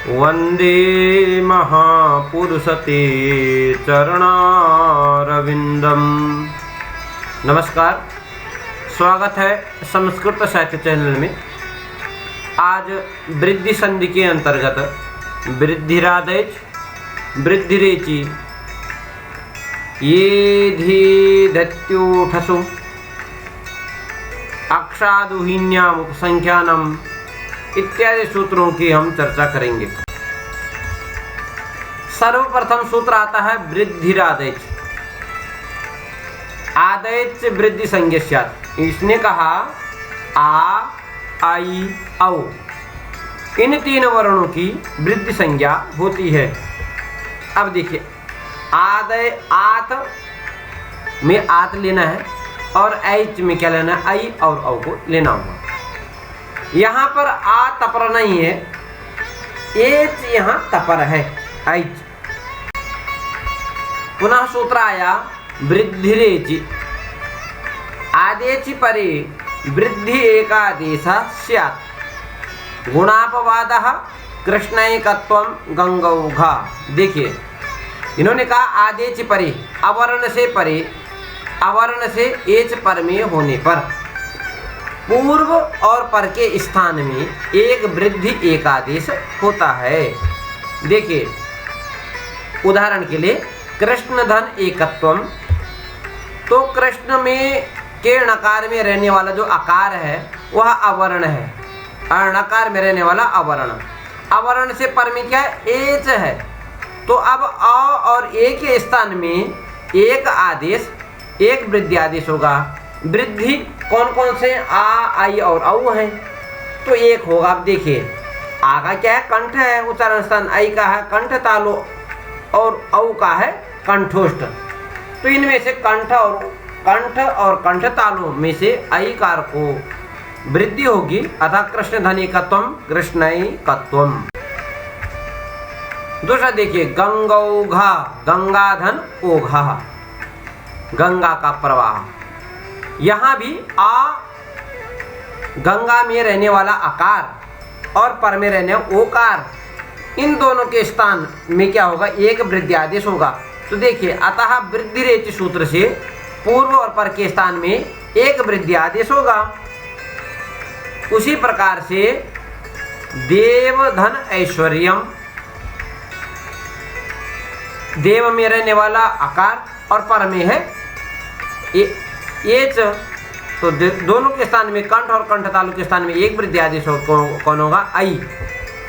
वंदे महापुरुषते चरणारविंदम। नमस्कार, स्वागत है संस्कृत साहित्य चैनल में। आज वृद्धि संधि के अंतर्गत वृद्धिरादेश, वृद्धिरेचि, ये धी धत्यूठसु अक्षादुहीन्याम उपसंख्यानम इत्यादि सूत्रों की हम चर्चा करेंगे। सर्वप्रथम सूत्र आता है वृद्धिरादेश। आदेश वृद्धि संज्ञा। इसने कहा आ, आई, औ इन तीन वर्णों की वृद्धि संज्ञा होती है। अब देखिए, आदय आत में आत लेना है और ऐच में क्या लेना है, आई और औ को लेना होगा। यहाँ पर आ तपर नहीं है, एच यहाँ तपर है, ऐच। पुनः सूत्र आया वृद्धिरेचि। आदेचि परे वृद्धि एकादेशः स्यात्। गुणापवादः कृष्णैकत्वं गंगौघा। देखिए, इन्होंने कहा आदेचि परे, अवर्ण से परे, अवर्ण से एच पर में होने पर पूर्व और पर के स्थान में एक वृद्धि एकादेश होता है। देखिए, उदाहरण के लिए कृष्ण धन एकत्वम, तो कृष्ण में के णकार में रहने वाला जो आकार है वह अवर्ण है, णकार में रहने वाला अवर्ण। अवर्ण से पर में क्या है, एच है। तो अब अ और ए के स्थान में एक आदेश, एक वृद्धि आदेश होगा। वृद्धि कौन कौन से, आ, आई और औ हैं, तो एक होगा। अब देखिए, आ का क्या है, कंठ है, उच्चारण स्थान। आई का है कंठ तालु और औ का है कंठोष्ठ। तो इनमें से कंठ और कंठ तालु में से आई कार को वृद्धि होगी, अतः कृष्ण धनिकत्वम कृष्णैकत्वम। दूसरा देखिए, गंगौघा, गंगाधन ओघा, गंगा का प्रवाह। यहाँ भी आ गंगा में रहने वाला आकार और पर में रहने ओकार, इन दोनों के स्थान में क्या होगा, एक वृद्धि आदेश होगा। तो देखिए, अतः वृद्धिरेचि सूत्र से पूर्व और पर के स्थान में एक वृद्धि आदेश होगा। उसी प्रकार से देव धन ऐश्वर्यम, देव में रहने वाला आकार और पर में है एच, तो दोनों के स्थान में कंठ और कंठ तालु के स्थान में एक वृद्धि आदेश कौन होगा, आई।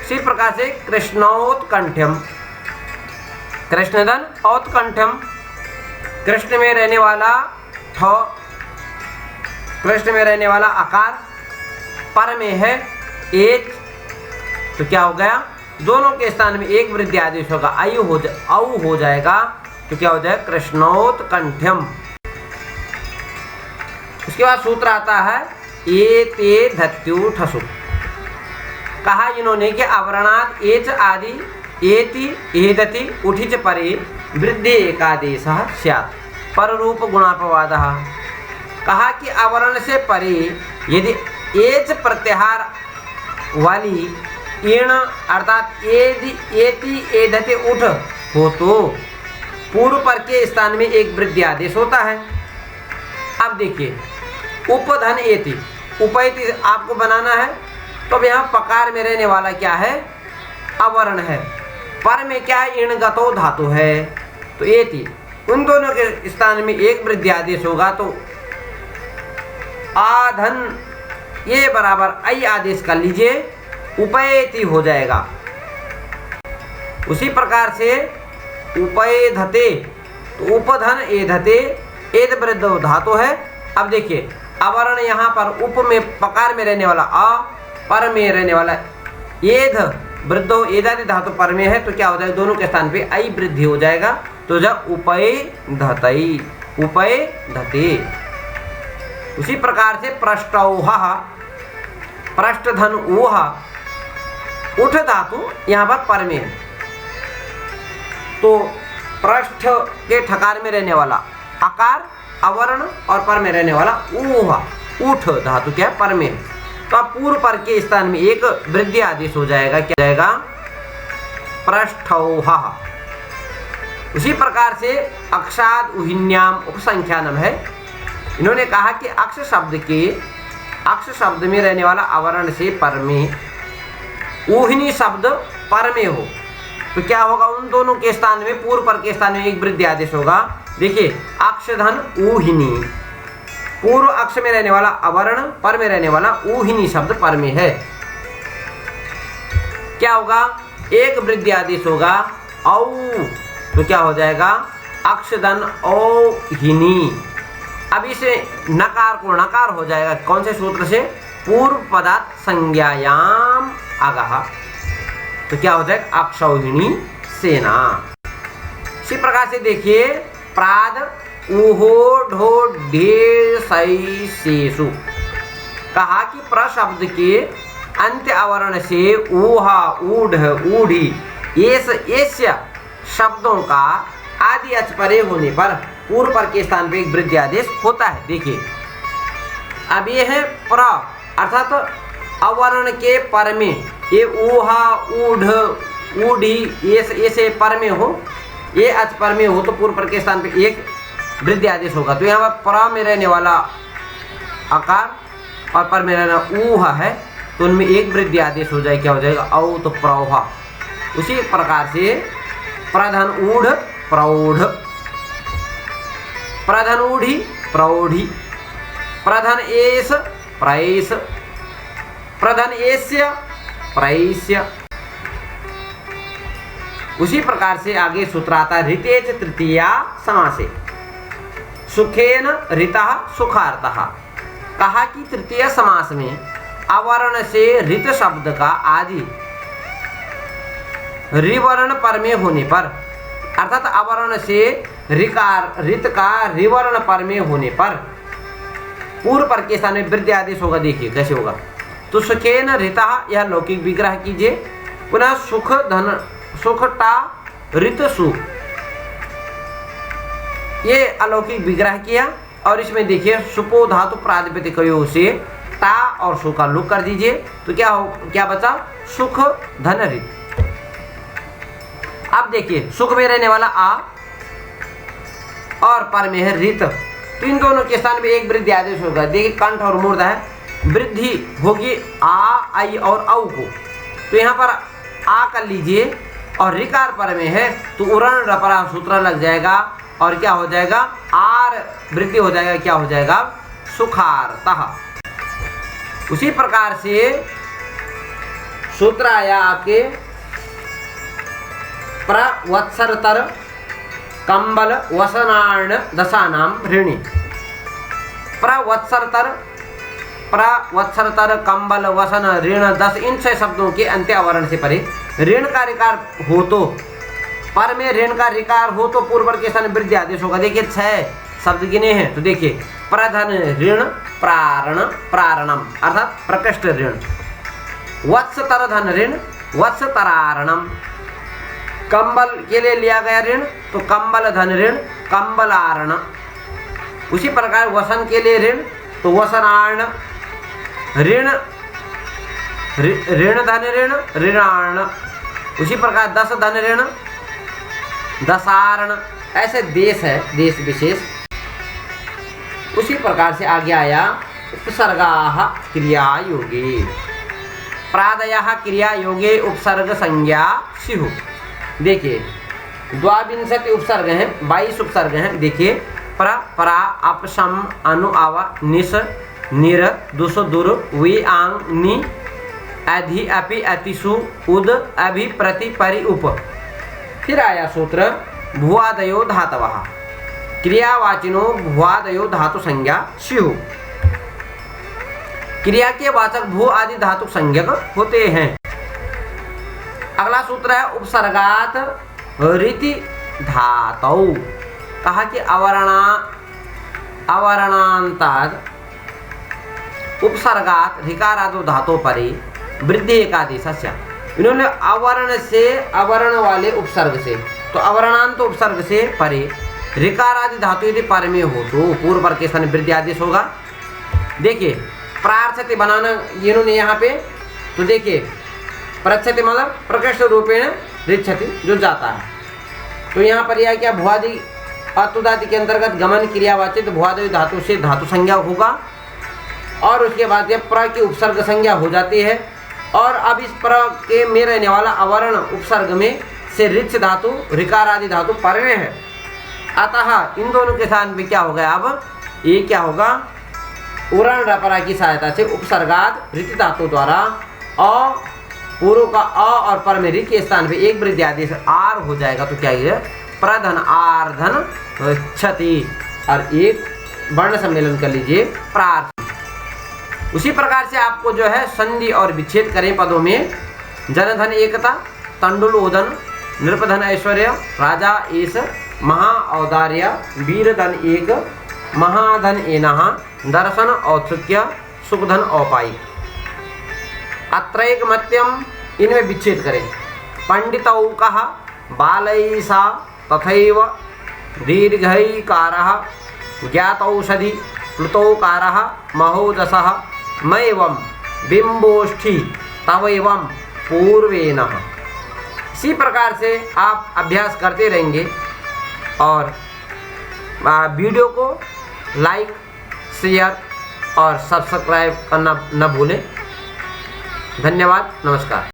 इसी प्रकार से कृष्णोत्कंठ्यम, कृष्णधन औत्कंठ्यम, कृष्ण में रहने वाला ठ, कृष्ण में रहने वाला आकार पर में है एच, तो क्या हो गया, दोनों के स्थान में एक वृद्धि आदेश होगा, आयु हो जाएगा, तो क्या हो जाएगा, कृष्णोत्कंठ्यम। उसके बाद सूत्र आता है ए ते धत्यूठसु। कहा इन्होंने कि अवरणात् एच आदि एति एदति उठिच परे वृद्धि एकादेशः स्यात् पर रूप गुणापवादः। कहा कि अवर्ण से परे यदि एच प्रत्याहार वाली ईण अर्थात एदि एति एदति उठ हो तो पूर्व पर के स्थान में एक वृद्धि आदेश होता है। अब देखिए, उपधन एति, उपैति आपको बनाना है, तो अब यहाँ पकार में रहने वाला क्या है, अवर्ण है, पर में क्या है, इणगतो धातु है, तो एति, उन दोनों के स्थान में एक वृद्धि आदेश होगा। तो आधन ये बराबर आई आदेश कर लीजिए, उपैति हो जाएगा। उसी प्रकार से उपैधते, तो उपधन एधते, एद वृद्ध धातु है। अब देखिए, अवर्ण यहाँ पर उप में पकार में रहने वाला अ, पर में रहने वाला एध, वृद्धो एदादि धातु पर में है, तो क्या हो जाएगा, दोनों के स्थान पे आई वृद्धि हो जाएगा। तो जब उपय धतई, उपय धते। उसी प्रकार से पृष्ठौहा, पृष्ठधन ऊहा, उठ धातु यहाँ पर में है, तो पृष्ठ के ठकार में रहने वाला आकार अवर्ण और पर में रहने वाला ऊहा, उठ धातु क्या है, पर में। तो अब पूर्व पर के स्थान में एक वृद्धि आदेश हो जाएगा, क्या जाएगा, पृष्ठौः। उसी प्रकार से अक्षाद उहिन्याम उपसंख्यानम है। इन्होंने कहा कि अक्ष शब्द में रहने वाला अवर्ण से पर में ऊहिनी शब्द पर में हो तो क्या होगा, उन दोनों के स्थान में पूर्व पर के स्थान में एक वृद्धि आदेश होगा। देखिए अक्षधन ऊहिनी, पूर्व अक्ष में रहने वाला अवर्ण, पर में रहने वाला ऊहिनी शब्द पर में है, क्या होगा, एक वृद्धि आदेश होगा औ, तो क्या हो जाएगा अक्षधन औहिनी। अब इसे नकार को नकार हो जाएगा, कौन से सूत्र से, पूर्व पदार्थ संज्ञायाम आगाह, तो क्या हो जाएगा अक्षौहिणी सेना। इसी प्रकार से देखिए प्राद ऊहो ढो ढे सई शेषु, कहा कि प्र शब्द के अंत्य आवरण से ऊहा ऊढ़ ऊढ़ी एस्य शब्दों का आदि अच परे होने पर पूर्व पर के स्थान पर एक वृद्धि आदेश होता है। देखिए अब ये है प्र अर्थात अवर्ण के पर में, ये ऊहा ऊढ़ ऊढ़ी ऐसे पर में हो, ये अच पर में हो तो पूर्व पर के स्थान पे एक वृद्धि आदेश होगा। तो यहाँ पर प्र में रहने वाला आकार और पर में रहना ऊहा है तो उनमें एक वृद्धि आदेश हो जाए, क्या हो जाएगा औ, तो प्रौहा। उसी प्रकार से प्रधन ऊढ़ प्रौढ़, प्रधन ऊढ़ी प्रौढ़ी, प्रधन एस प्रैस, प्रधन एस्य प्रैस्य। उसी प्रकार से आगे सूत्र आता है ऋतेच तृतीया समासे, सुखेन ऋतः सुखार्थः। कहा कि तृतीय समास में अवर्ण से ऋत शब्द का आदि रिवर्ण पर में होने पर, अर्थात अवर्ण से ऋकार ऋत का रिवर्ण पर में होने पर पूर्व पर के स्थान में वृद्धि आदेश होगा। देखिए कैसे होगा, तो सुखेन ऋतः, यह लौकिक विग्रह कीजिए, पुनः सुख धन सुखटा ऋत सु, ये अलौकिक विग्रह किया और इसमें देखिए सुपो धातु प्रातिपदिकयों से टा और सु का लुक कर दीजिए तो क्या बचा, सुख धन ऋत। अब देखिए सुख में रहने वाला आ और पर में है ऋत, तो इन दोनों के स्थान में एक वृद्धि आदेश होगा। देखिए कंठ और मूर्धा है, वृद्धि होगी आ आई और औ को, तो यहाँ पर आ कर लीजिए और ऋकार पर में है तो उरण रपरा सूत्र लग जाएगा और क्या हो जाएगा आर वृद्धि हो जाएगा, क्या हो जाएगा सुखार्तः। उसी प्रकार से सूत्र आया आपके प्रवत्सरतर कंबल वसनार्ण दशानाम ऋणी, प्रवत्सरतर कंबल वसन ऋण दस, इन 6 शब्दों के अंत्य आवरण से परे ऋण का रिकार हो तो, पर में ऋण का रिकार हो तो पूर्व के स्थान वृद्धि आदेश होगा। देखिए 6 शब्द गिने हैं तो देखिए प्रधन ऋण प्रारण प्रारणम अर्थात प्रकृष्ट ऋण, वत्सतर धन ऋण वत्सतरारणम, कंबल के लिए लिया गया ऋण तो कंबल धन ऋण कंबलारण। उसी प्रकार वसन के लिए ऋण तो वसनार्ण, ऋण ऋण धन ऋण ऋणार्ण। उसी प्रकार दस धन ऋण दशार्ण, ऐसे देश है देश विशेष। उसी प्रकार से आगे आया उपसर्गाः क्रिया योगे, प्रादयः क्रिया योगे उपसर्ग संज्ञा स्युः। देखिए 22 उपसर्ग हैं, 22 उपसर्ग हैं। देखिए प्र परा अप सम अनु आवा निस निर दुस दुर वे आंग नि अधि अपि अतिसु उद अभि प्रति परि उप। फिर आया सूत्र भुवादयो धातवः, क्रियावाचिनो भुवादयो धातु संज्ञा स्युः। क्रिया के वाचक भू आदि धातु संज्ञक होते हैं। अगला सूत्र है उपसर्गात रीति धातौ, कहा कि अवर्णांताद उपसर्गात ऋकारादो धातु परे वृद्धि एकादेशस्य। इन्होंने अवर्ण से अवर्ण वाले उपसर्ग से, तो अवर्णांत उपसर्ग से परे ऋकारादि धातु यदि पर में हो तो पूर्व पर के स्थान वृद्धि आदेश होगा। देखिए प्रार्थते बनाना इन्होंने यहाँ पे, तो देखिए प्रच्छते मतलब प्रकृष्ट रूपेण रिच्छति जो जाता है। तो यहाँ पर यह क्या भुआदि अतुदादि के अंतर्गत गमन क्रियावाची, तो भुआदि धातु से धातु संज्ञा होगा और उसके बाद यह प्र की उपसर्ग संज्ञा हो जाती है। और अब इस प्र के में रहने वाला अवर्ण उपसर्ग में से रिच्छ धातु ऋकार आदि धातु परवे है। अतः इन दोनों के स्थान में क्या हो गया, अब ये क्या होगा, उरण रपरा की सहायता से उपसर्गाद ऋत धातु द्वारा अ पूर्व का अ और पर में ऋ के स्थान पे एक वृद्धि आदेश आर हो जाएगा। तो क्या है, प्रधन आर्धन क्षति, और एक वर्ण सम्मेलन कर लीजिए प्रार्थ। उसी प्रकार से आपको जो है संधि और विच्छेद करें पदों में, जनधन एकता, तंडुल ओदन, नृपधन ऐश्वर्य, राजा एस, महा औदार्य, वीरधन एक, महाधन एनः, दर्शन औत्सुक्य, सुखधन औपायिक। अत्रैक मत्यम, इनमें विच्छेद करें। पंडितौकः, बालैसा, तथैव दीर्घैकारः, ज्ञातौषधि, प्लुतौकारः, महोदसः, मैवं बिंबोष्ठी, तवैवं पूर्वेनः। इसी प्रकार से आप अभ्यास करते रहेंगे और वीडियो को लाइक, शेयर और सब्सक्राइब करना न भूलें। धन्यवाद, नमस्कार।